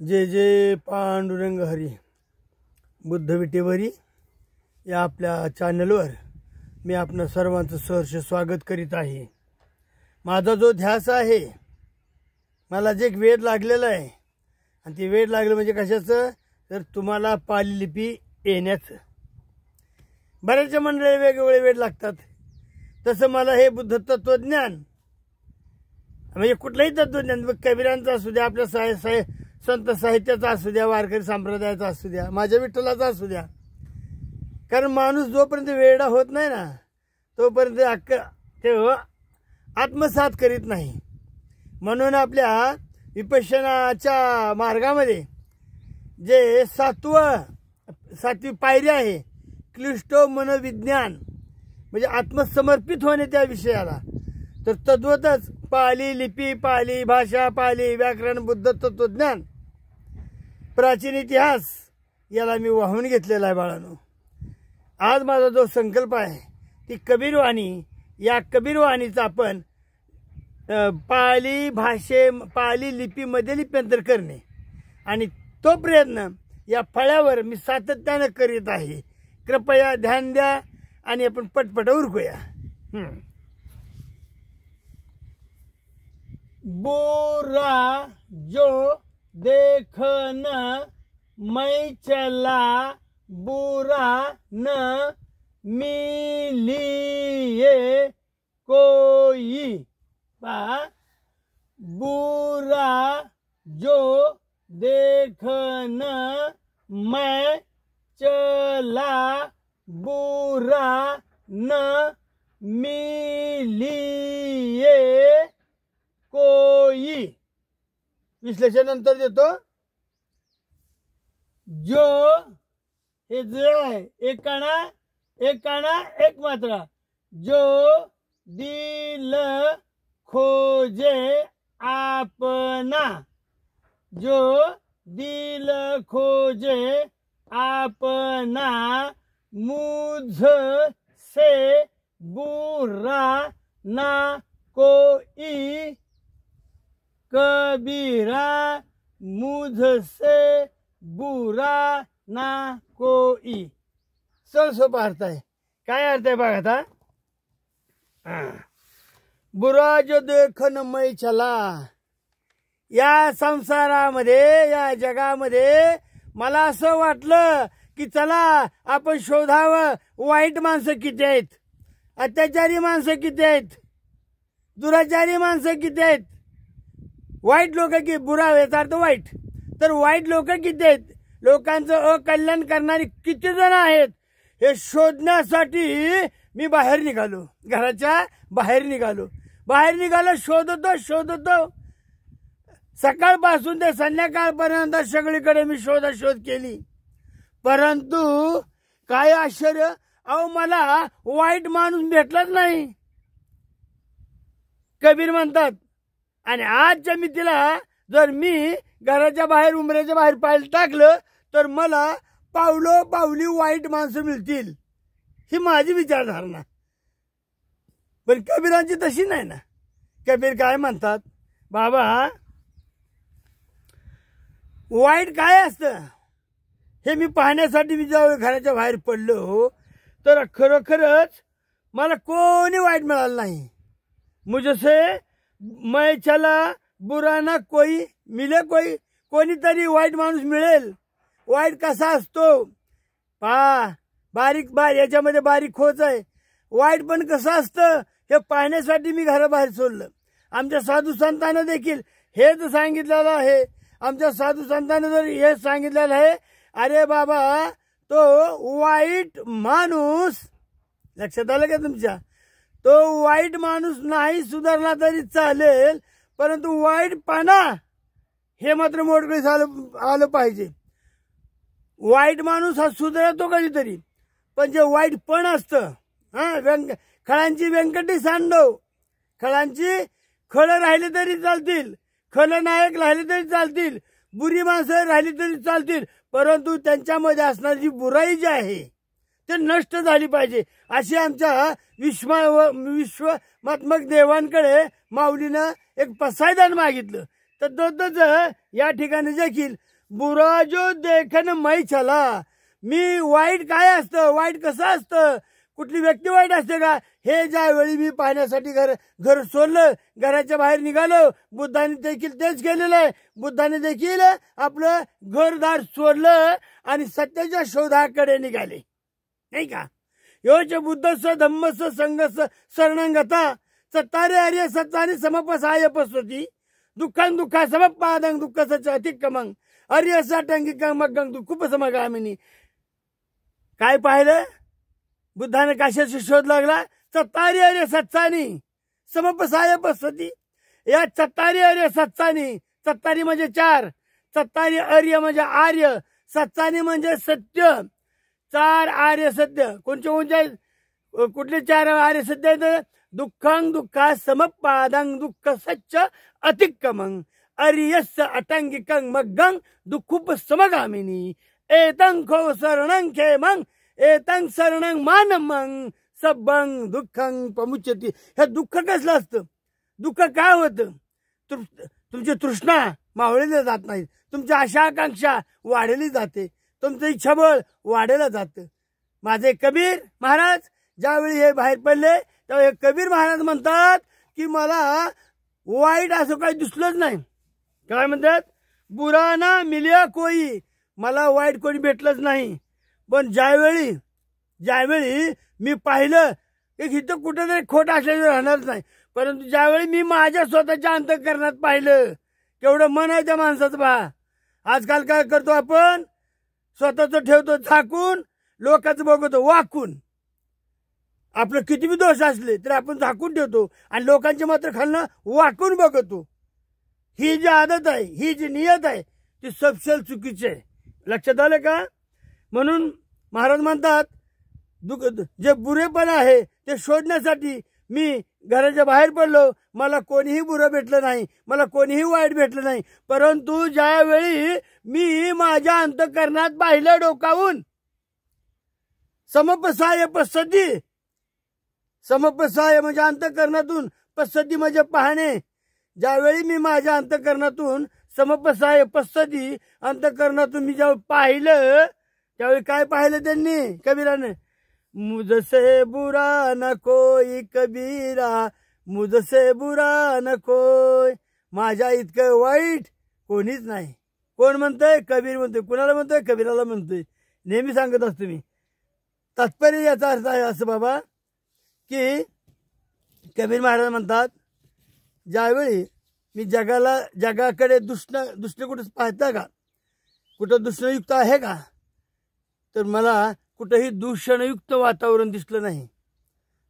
जे जे पांडुरंग हरी बुद्ध विटेवरी या आपल्या चॅनलवर मी आपणा सर्वांचं सहर्ष स्वागत करीत आहे। माझा जो ध्यास आहे, मला जे वेड लागलेला आहे आणि ते वेड लागलं म्हणजे कशाचं, तर तुम्हाला पाली लिपी येण्याचं। बरेच मंडळी वेगवेगळे वेड लागतात, तसं मला हे बुद्ध तत्वज्ञान म्हणजे कुठलंही तत्वज्ञान, कबीरांचं असू द्या, आपल्या संत साहित्याचा असू द्या, वारकरी संप्रदायाचा असू द्या, माझ्या विठ्ठलाचा असू द्या, कारण माणूस जोपर्यंत वेडा होत नाही ना तोपर्यंत ते आत्मसात करीत नाही। म्हणून आपल्या विपश्यनाच्या मार्गामध्ये जे सातवी पायरी आहे, क्लिष्टो मनोविज्ञान म्हणजे आत्मसमर्पित होणे त्या विषयाला, तर तद्वतच पाली लिपी, पाली भाषा, पाली व्याकरण, बुद्ध तत्वज्ञान, प्राचीन इतिहास याला मी वाहून घेतलेला आहे बाळांनो। आज माझा जो संकल्प आहे ती कबीरवाणी, या कबीरवाणीचा आपण पाली लिपीमध्ये लिप्यांतर करणे, आणि तो प्रयत्न या फळ्यावर मी सातत्याने करीत आहे। कृपया ध्यान द्या आणि आपण पटपट उरकूया। बुरा जो देखना मैं चला, बुरा न मिलिए कोई। बुरा जो देखना मैं चला, बुरा न मिलिए कोई। विश्लेषण नंतर देतो। जो हे ज आहे, एक काना एक मात्रा। जो दिल खोजे आपना, जो दिल खोजे आपना, मुझ से बुरा ना कोई। कबीरा मुझसे बुरा ना कोई। सोपा अर्थ आहे। काय अर्थ आहे बघा आता। बुरा जो देखन मै चला, या संसारामध्ये, या जगामध्ये मला असं वाटलं की चला आपण शोधावं, वाईट माणसं किती आहेत, अत्याचारी माणसं किती आहेत, दुराचारी माणसं किती आहेत, वाईट लोक की बुरा याचा अर्थ वाईट, तर वाईट लोक किती आहेत, लोकांचं अकल्याण करणारी किती जण आहेत, हे शोधण्यासाठी मी बाहेर निघालो, घराच्या बाहेर निघालो, शोधतो सकाळपासून ते संध्याकाळपर्यंत सगळीकडे मी शोध केली, परंतु काय आश्चर्य, अहो मला वाईट माणूस भेटलाच नाही। कबीर म्हणतात, आणि आजच्या मितीला जर मी घराच्या बाहेर, उमऱ्याच्या बाहेर पाय टाकलं तर मला पावली वाईट माणसं मिळतील, ही माझी विचारधारणा। पण कबीरांची तशी नाही ना। कबीर काय म्हणतात, बाबा वाईट काय असतं हे मी पाहण्यासाठी मी जेव्हा घराच्या बाहेर पडलो, तर खरोखरच मला कोणी वाईट मिळालं नाही। मुझसे मैं चला, बुरा ना कोई मिले कोई। कोणीतरी वाईट माणूस मिळेल। वाईट कसा असतो बारीक याच्यामध्ये बारीक खोच आहे। वाईट पण कसं असतं हे पाहण्यासाठी मी घराबाहेर सोडलं। आमच्या साधू संतांना देखील हेच सांगितलेलं आहे। आमच्या साधू संतांना जर हे सांगितलेलं आहे, अरे बाबा तो वाईट माणूस, लक्षात आलं का तुमच्या, तो वाईट माणूस नाही सुधारला तरी चालेल, परंतु वाईटपणा हे मात्र मोडकळीस आलं पाहिजे। वाईट माणूस हा सुधारतो कधीतरी, पण जे वाईटपण असतं, खळांची व्यंकटी सांडव, खळांची खळं राहिले तरी चालतील, खलनायक राहिले तरी चालतील, बुरी माणसं राहिली तरी चालतील, परंतु त्यांच्यामध्ये असणारी जी बुराई जी आहे ते नष्ट झाली पाहिजे, अशी आमच्या विश्वात्मक देवांकडे माऊलीनं एक पसायदान मागितलं। तर तसंच या ठिकाणी देखील बुरा जो देखन मै छला. मी वाईट काय असतं, वाईट कसं असतं, कुठली व्यक्ती वाईट असते का, हे ज्यावेळी मी पाहण्यासाठी घर सोडलं, घराच्या बाहेर निघालो, बुद्धाने देखील तेच केलेलं आहे. बुद्धाने देखील आपलं घरदार सोडलं आणि सत्याच्या शोधाकडे निघाले, नाही का. योच बुद्धस्स धम्मस्स संघस्स शरणंगता चत्तारे आर्य सत्तानि समपसाय पसती दुःखं दुःखा समपादं दुःख सच अतिक्रमं आर्य साटंगिकं मग्गं दुःखुपसमगामिनी. काय पाहिलं बुद्धाने, कशाचा शोध लागला, चत्तारी आर्य सत्सानी समपसाय पसती. या चत्तारी आर्य सत्सानी, चत्तारी म्हणजे चार, चत्तारी आर्य म्हणजे आर्य, सत्सानी म्हणजे सत्य. चार आर्य सत्य कोणते कोणते, कुठले चार आर्य सत्य आहेत, दुःखं दुःखा समपादं दुःख सच्च अतिक्रमं आर्यस्य अटंगिकं मग्गं दुःखुपसमगामिनी एतं खो शरणं खेमं एतं शरणं मानमं सबं दुःखं प्रमुच्यते. हे दुःख कसलं असतं, दुःख काय होतं, तुमची तृष्णा मावळली जात नाही, तुमची आशा आकांक्षा वाढली जाते, तुमचं इच्छाबळ वाढलं जातं. माझे कबीर महाराज ज्यावेळी हे बाहेर पडले त्यावेळी कबीर महाराज म्हणतात की मला वाईट असं काही दिसलंच नाही. काय म्हणतात, बुरा ना मिलिया कोई, मला वाईट कोणी भेटलंच नाही. पण ज्यावेळी मी पाहिलं की इथं कुठेतरी खोट असल्याचं राहणारच नाही, परंतु ज्यावेळी मी माझ्या स्वतःच्या अंतःकरणात पाहिलं, केवढं मन आहे त्या माणसाचं पहा. आजकाल काय करतो आपण, स्वतःच ठेवतो झाकून, लोकांचं बघतो वाकून. आपलं किती बी दोष असले तरी आपण झाकून ठेवतो आणि लोकांचे मात्र खालनं वाकून बघतो. ही जी आदत आहे, ही जी नियत आहे, ती सबशेल चुकीची आहे. लक्षात आलं का. म्हणून महाराज म्हणतात जे बुरेपण आहे ते शोधण्यासाठी मी घराच्या बाहेर पडलो, मला कोणीही बुरं भेटलं नाही, मला कोणीही वाईट भेटलं नाही, परंतु ज्यावेळी मी माझ्या अंतःकरणात पाहिलं डोकावून, समपसाय पसती, समपसाय म्हणजे अंतःकरणातून, पसती म्हणजे पाहणे. ज्यावेळी मी माझ्या अंतःकरणातून समपसाय पसती, अंतःकरणातून मी जेव्हा पाहिलं त्यावेळी काय पाहिलं त्यांनी, कबीराने, मुझसे बुरा न कोई कबीरा, मुझसे बुरा न कोई, माझ्या इतकं वाईट कोणीच नाही. कोण म्हणतंय, कबीर म्हणतोय. कुणाला म्हणतोय, कबीराला म्हणतोय. नेहमी सांगत असतो मी. तात्पर्य याचा अर्थ आहे असं बाबा की कबीर महाराज म्हणतात ज्यावेळी मी जगाकडे दुसरे कुठं पाहता का, कुठं दूषणयुक्त आहे का, तर मला कुठंही दूषणयुक्त वातावरण दिसलं नाही.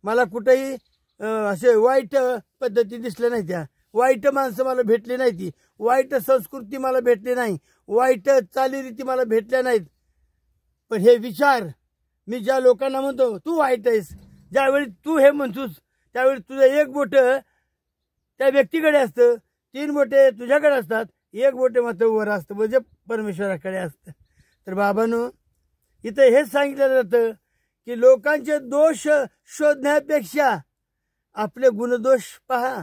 मला कुठेही असे वाईट पद्धती दिसल्या नाही, त्या वाईट माणसं मला भेटली नाही, ती वाईट संस्कृती मला भेटली नाही, वाईट चालीरीती मला भेटल्या नाहीत. पण हे विचार मी ज्या लोकांना म्हणतो तू वाईट आहेस, ज्यावेळी तू हे म्हणतोस त्यावेळी तुझं एक बोट त्या व्यक्तीकडे असतं, 3 बोटे तुझ्याकडे असतात, 1 बोटे मात्र वर असतं, म्हणजे परमेश्वराकडे असतं. तर बाबांनो, इथं हेच सांगितलं जातं की लोकांचे दोष शोधण्यापेक्षा आपले गुणदोष पहा.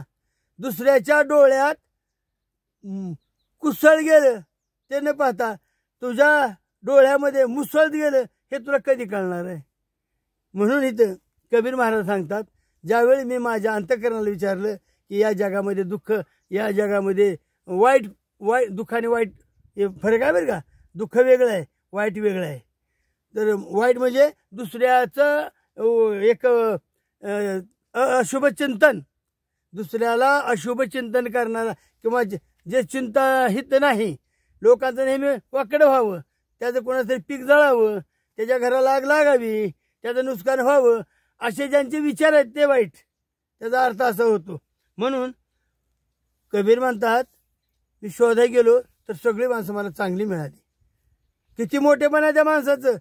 दुसऱ्याच्या डोळ्यात कुसळ गेलं ते न पाहता तुझ्या डोळ्यामध्ये मुसळत गेलं हे तुला कधी कळणार आहे. म्हणून इथं कबीर महाराज सांगतात, ज्यावेळी मी माझ्या अंतःकरणाला विचारलं की या जगामध्ये दुःख, या जगामध्ये वाईट दुःख आणि वाईट हे फरक आहे बरं का. दुःख वेगळं आहे, वाईट वेगळं आहे. तर वाईट म्हणजे दुसऱ्याचं एक अशुभ चिंतन, दुसऱ्याला अशुभ चिंतन करणारा, किंवा जे चिंताहित नाही, लोकांचं नेहमी वाकडं व्हावं, त्याचं कोणाचं पीक जळावं, त्याच्या घराला आग लागावी, त्याचं नुकसान व्हावं, असे ज्यांचे विचार आहेत ते वाईट. त्याचा अर्थ असा होतो. म्हणून कबीर म्हणतात मी शोधायला गेलो तर सगळी माणसं मला चांगली मिळाली. किती मोठेपण आहे त्या माणसाचं,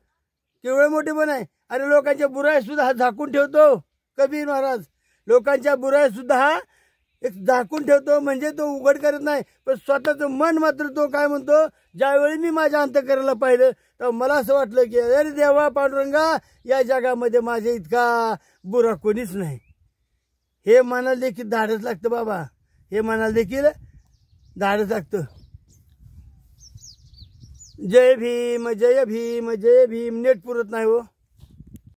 केवढं मोठेपण आहे. अरे लोकांच्या बुराई सुद्धा हा झाकून ठेवतो कबीर महाराज, लोकांच्या बुराई सुद्धा हा एक झाकून ठेवतो, म्हणजे तो उघड करत नाही. पण स्वतःचं मन मात्र तो काय म्हणतो, ज्यावेळी मी माझ्या अंतःकरणाला पाहिलं तर मला असं वाटलं की अरे देवा पांडुरंगा, या जगामध्ये माझ्या इतका बुरा कोणीच नाही. हे मनाला देखील धाडस लागतं बाबा, हे मनाला देखील धाडस लागतं. जय भीम जय भीम जय भीम. नेट पुरत नाही हो.